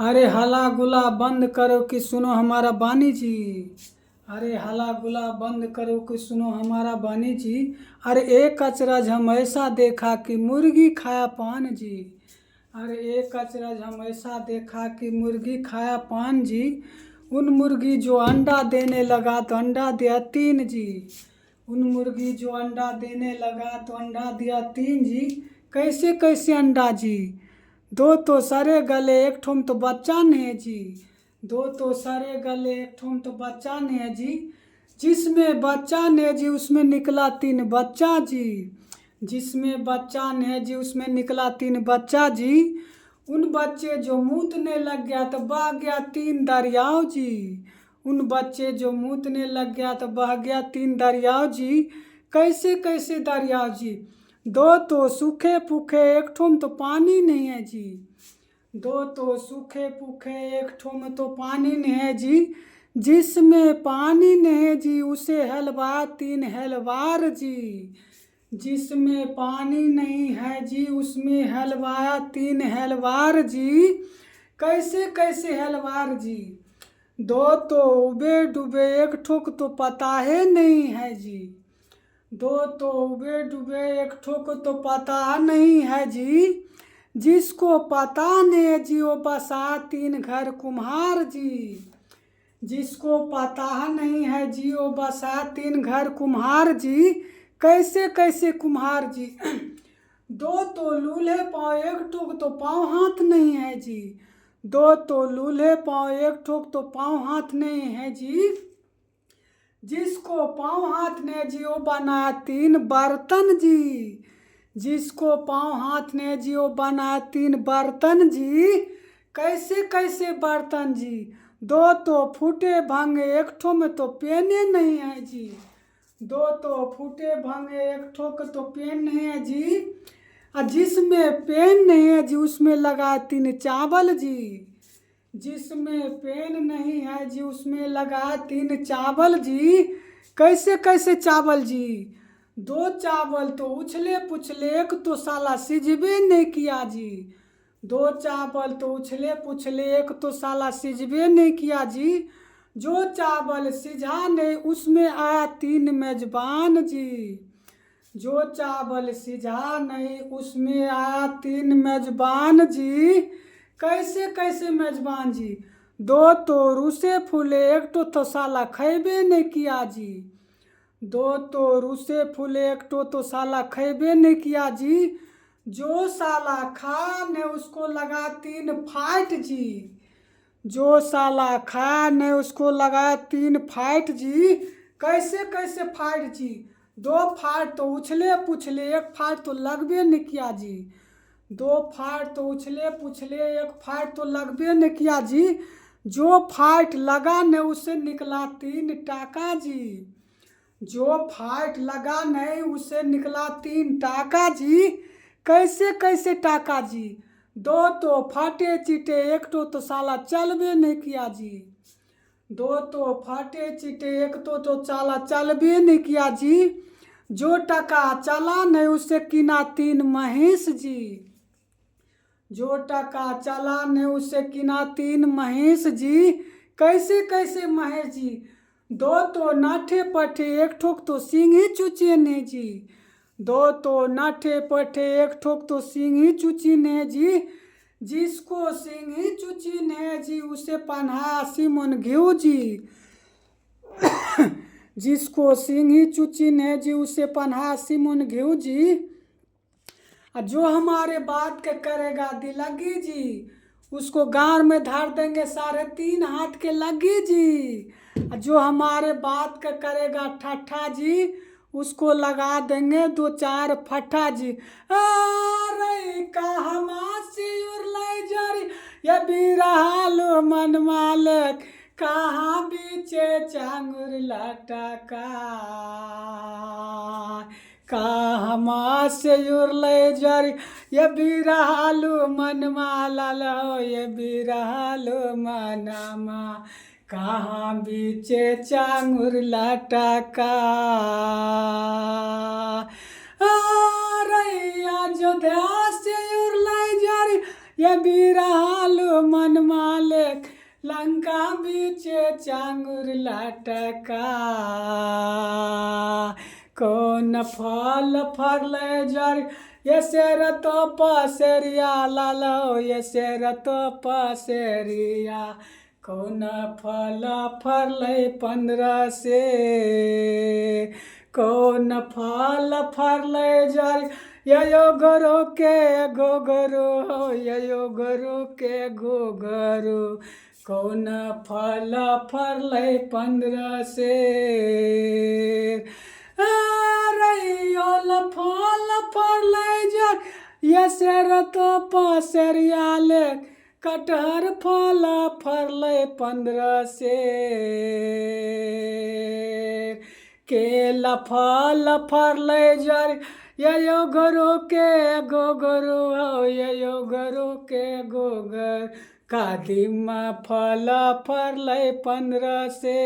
अरे हला गुला बंद करो कि सुनो हमारा बानी जी। अरे हला गुला बंद करो कि सुनो हमारा बानी जी। अरे एक अचरज हम ऐसा देखा कि मुर्गी खाया पान जी। अरे एक अचरज हम ऐसा देखा कि मुर्गी खाया पान जी। उन मुर्गी जो अंडा देने लगा तो अंडा दिया 3 जी। उन मुर्गी जो अंडा देने लगा तो अंडा दिया 3 जी। कैसे कैसे अंडा जी। दो तो सरे गले एक ठुम तो बच्चा ने जी। दो तो सरे गले एक ठुम तो बच्चा ने जी। जिसमें बच्चा ने जी उसमें निकला 3 बच्चा जी। जिसमें बच्चा ने जी उसमें निकला 3 बच्चा जी। उन बच्चे जो मूतने लग गया तो बह गया 3 दरियाव जी। उन बच्चे जो मूतने लग गया तो बह गया 3 दरियाव जी। कैसे कैसे दरियाव जी। दो तो सूखे पूखे एक ठुम तो पानी नहीं है जी। दो तो सूखे पूखे एक ठुम तो पानी नहीं है जी। जिसमें पानी नहीं है जी उसे हलवा 3 हलवार जी। जिसमें पानी नहीं है जी उसमें हलवाया 3 हलवार जी। कैसे कैसे हलवार जी। दो तो उबे डूबे एक ठोक तो पता है नहीं है जी। दो तो उबे डूबे एक ठोक तो पता नहीं है जी। जिसको पता नहीं जी वो बसा 3 घर कुम्हार जी। जिसको पता नहीं है जी वो बसा 3 घर कुम्हार जी। कैसे कैसे कुम्हार जी। दो तो लूल्हे पाँव एक ठोक तो पाँव हाथ नहीं है जी। दो तो लूल्हे पाँव एक ठोक तो पाँव हाथ नहीं है जी। जिसको पाँव हाथ ने जी वो बना 3 बर्तन जी। जिसको पाँव हाथ ने जी वो बना 3 बर्तन जी। कैसे कैसे बर्तन जी। दो तो फूटे भांगे एक ठो में तो पेने नहीं है जी। दो तो फूटे भांगे एक ठो के तो पेन नहीं है जी। और जिसमें पेन नहीं है जी उसमें लगा 3 चावल जी। जिसमें पेन नहीं है जी उसमें लगा 3 चावल जी। कैसे कैसे चावल जी। 2 चावल तो उछले पुछले एक तो साला सिझबे नहीं किया जी। 2 चावल तो उछले पुछले एक तो साला सिझबे नहीं किया जी। जो चावल सिझा नहीं उसमें आया 3 मेजबान जी। जो चावल सिझा नहीं उसमें आया 3 मेजबान जी। कैसे कैसे मेजबान जी। दो तो रूसे फूले एक तो साला खैबे नहीं किया जी। दो तो रूसे फूले एक तो साला खैबे नहीं किया जी। जो साला खा ने उसको लगा 3 फाइट जी। जो साला खा ने उसको लगा 3 फाइट जी। कैसे कैसे फाइट जी। 2 फाइट तो उछले पुछले एक फाइट तो लगबे नहीं किया जी। 2 फाइट तो उछले पुछले एक फाइट तो लगबे नहीं किया जी। जो फाइट लगा ने उससे निकला 3 टाका जी। जो फाइट लगा नहीं उससे निकला 3 टाका जी। कैसे कैसे टाका जी। 2 तो फाटे चीटे एक तो साला चलबे नहीं किया जी। 2 तो फाटे चीटे एक तो साला चलबे नहीं किया जी। जो टका चला नहीं उससे किना 3 महेश जी। जो टका चला नहीं उससे किना 3 महेश जी। कैसे कैसे महेश जी। 2 तो नाठे पठे एक ठोक तो सिंही चुचे ने जी। 2 तो नाठे पठे एक ठोक तो सिंही चुची ने जी। जिसको सिंही चुची ने जी उसे पन्हा सिमन घेऊ जी। जिसको सिंही चुची ने जी उसे पन्हा सिमन घेऊ जी। जो हमारे बात के करेगा दिलगी जी उसको गार में धार देंगे 3.5 हाथ के लगी जी। जो हमारे बात के करेगा ठट्ठा जी उसको लगा देंगे 2-4 फट्ठा जी। अरे कहमा से उड़लै जरी ये बिरहालो मन मालक कहाँ बीचे चांगुर लटका। कहमा से उड़लै जरी ये बिरहालो मन मालल हो ये बिरहालो मनमा कहाँ बीचे चांगुर लटका। अरे अयोध्या से उड़लै जरी ये बिरहालो मन लंका बीचे चांगुर लाटका कौन फल फरले जर ये शेर तो पसेरिया लालो ये शेर तो पसेरिया कौन फल फरले 15 से कौन फल फरले जर यो गरो के गोगरो यो गरो के गोगरो कौन फल फरले 15 से फल फरले जर ये शेर तो पसेरिया ले कटहर फल फरले 15 से केला फल फरले जर यो गरो के गोगरो यो गरो के गोगर कादिमा फल फरले 15 से।